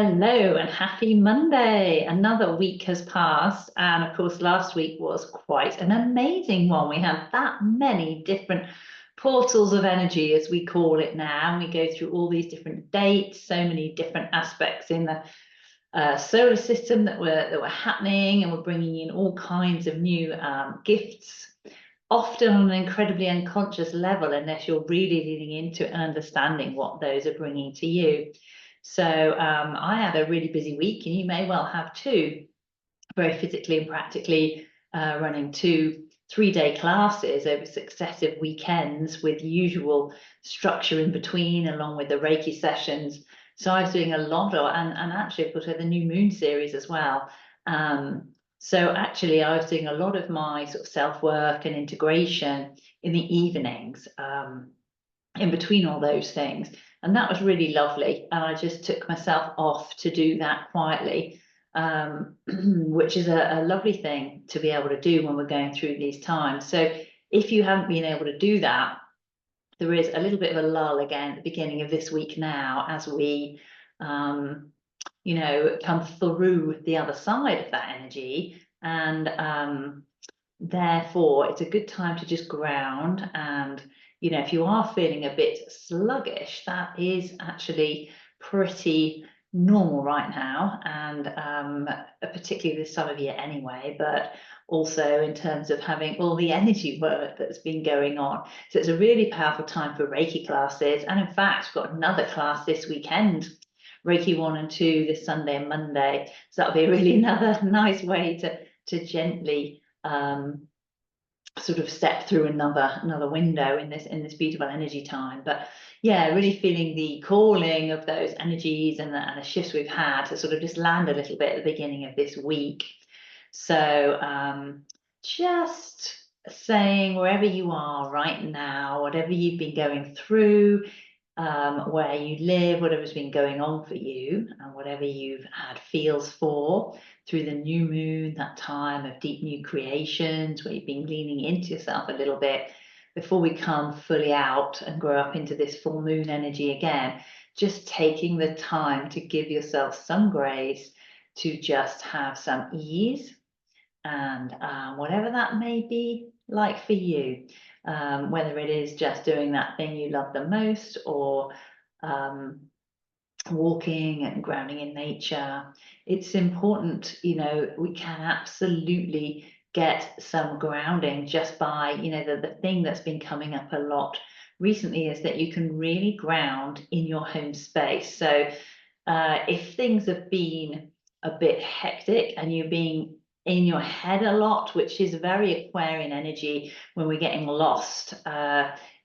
Hello and happy Monday. Another week has passed, and of course, last week was quite an amazing one. We had that many different portals of energy, as we call it now. And we go through all these different dates, so many different aspects in the solar system that were happening, and we're bringing in all kinds of new gifts, often on an incredibly unconscious level, unless you're really leaning into it and understanding what those are bringing to you. So I had a really busy week, and you may well have too, very physically and practically, running 2 3-day classes over successive weekends with usual structure in between, along with the Reiki sessions. So I was doing a lot of, and actually I've got the new moon series as well. So actually I was doing a lot of my sort of self-work and integration in the evenings, in between all those things. And that was really lovely. And I just took myself off to do that quietly, which is a lovely thing to be able to do when we're going through these times. So if you haven't been able to do that, there is a little bit of a lull again at the beginning of this week now, as we come through the other side of that energy. And therefore, it's a good time to just ground. And if you are feeling a bit sluggish, that is actually pretty normal right now, and particularly this time of year anyway, but also in terms of having all the energy work that's been going on. So it's a really powerful time for Reiki classes. And in fact, we've got another class this weekend, Reiki 1 and 2, this Sunday and Monday. So that'll be really another nice way to gently sort of step through another window in this beautiful energy time. But yeah, really feeling the calling of those energies and the shifts we've had to sort of just land a little bit at the beginning of this week. So just saying, wherever you are right now, whatever you've been going through, where you live, whatever's been going on for you, and whatever you've had feels for through the new moon, that time of deep new creations where you've been leaning into yourself a little bit before we come fully out and grow up into this full moon energy again. Just taking the time to give yourself some grace, to just have some ease, and whatever that may be like for you. Whether it is just doing that thing you love the most, or walking and grounding in nature. It's important, we can absolutely get some grounding just by, the thing that's been coming up a lot recently is that you can really ground in your home space. So if things have been a bit hectic and you're being in your head a lot, which is very Aquarian energy when we're getting lost.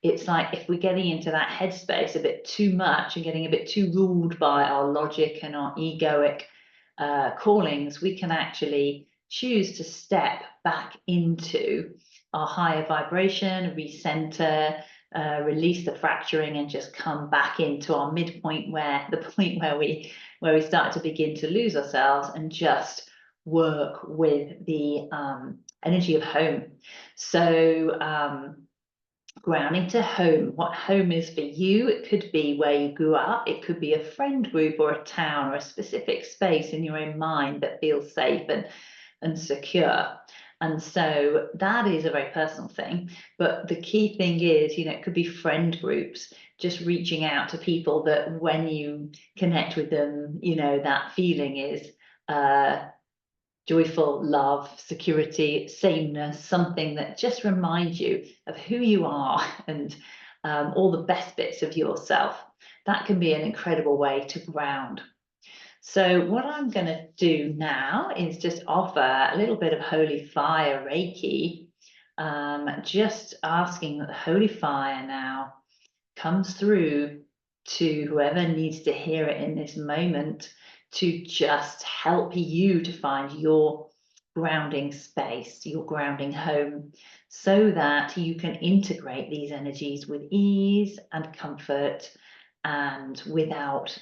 It's like if we're getting into that headspace a bit too much and getting a bit too ruled by our logic and our egoic callings, we can actually choose to step back into our higher vibration, recenter, release the fracturing, and just come back into our midpoint, where the point where we start to begin to lose ourselves and just work with the energy of home. So grounding to home, what home is for you. It could be where you grew up, it could be a friend group or a town or a specific space in your own mind that feels safe and secure. And so that is a very personal thing. But the key thing is, it could be friend groups, just reaching out to people that when you connect with them, that feeling is joyful, love, security, sameness, something that just reminds you of who you are and all the best bits of yourself. That can be an incredible way to ground. So what I'm going to do now is just offer a little bit of Holy Fire Reiki, just asking that the Holy Fire now comes through to whoever needs to hear it in this moment, to just help you to find your grounding space, your grounding home, so that you can integrate these energies with ease and comfort, and without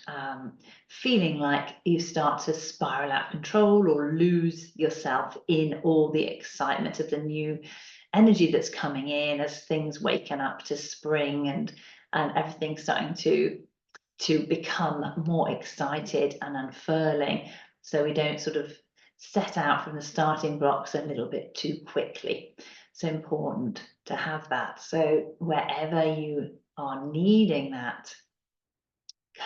feeling like you start to spiral out of control or lose yourself in all the excitement of the new energy that's coming in as things waken up to spring and everything's starting to to become more excited and unfurling, so we don't sort of set out from the starting blocks a little bit too quickly. So important to have that. So wherever you are needing that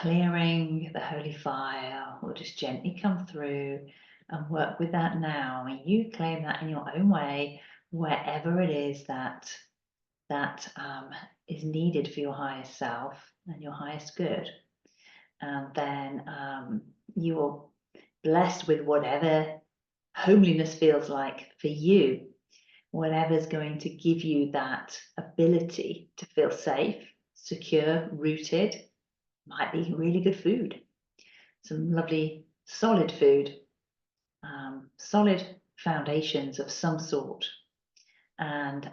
clearing, the holy fire will just gently come through and work with that now. And you claim that in your own way, wherever it is that is needed for your highest self and your highest good. And then you are blessed with whatever homeliness feels like for you, whatever's going to give you that ability to feel safe, secure, rooted. Might be really good food, some lovely solid food, solid foundations of some sort. And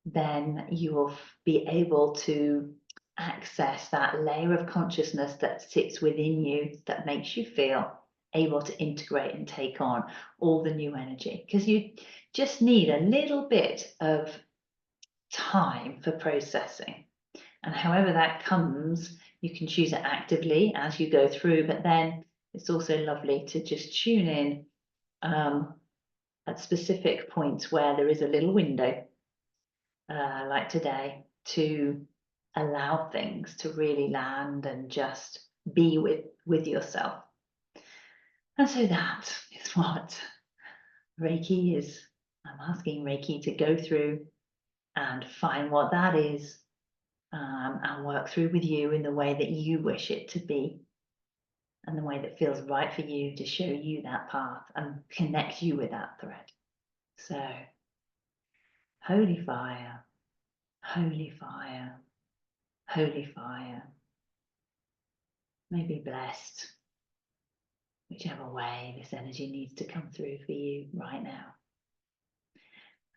then you will be able to access that layer of consciousness that sits within you that makes you feel able to integrate and take on all the new energy, because you just need a little bit of time for processing. And however that comes, you can choose it actively as you go through, but then it's also lovely to just tune in at specific points where there is a little window, like today, to allow things to really land and just be with yourself. And so that is what Reiki is. I'm asking Reiki to go through and find what that is, and work through with you in the way that you wish it to be, and the way that feels right for you, to show you that path and connect you with that thread. So, holy fire, holy fire, holy fire. May be blessed, whichever way this energy needs to come through for you right now.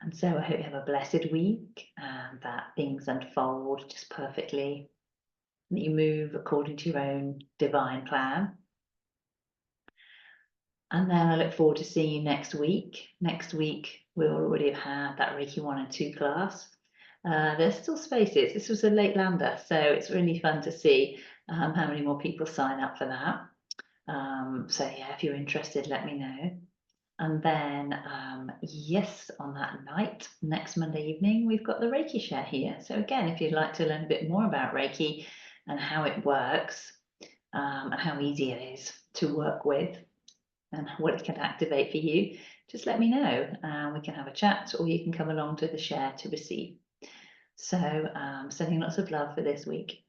And so I hope you have a blessed week, and that things unfold just perfectly, that you move according to your own divine plan. And then I look forward to seeing you next week. Next week, we'll already have had that Reiki 1 and 2 class. There's still spaces. This was a late lander, so it's really fun to see how many more people sign up for that. So yeah, if you're interested, let me know. And then, yes, on that night, next Monday evening, we've got the Reiki share here. So again, if you'd like to learn a bit more about Reiki and how it works, and how easy it is to work with, and what it can activate for you, just let me know. We can have a chat, or you can come along to the share to receive. So sending lots of love for this week.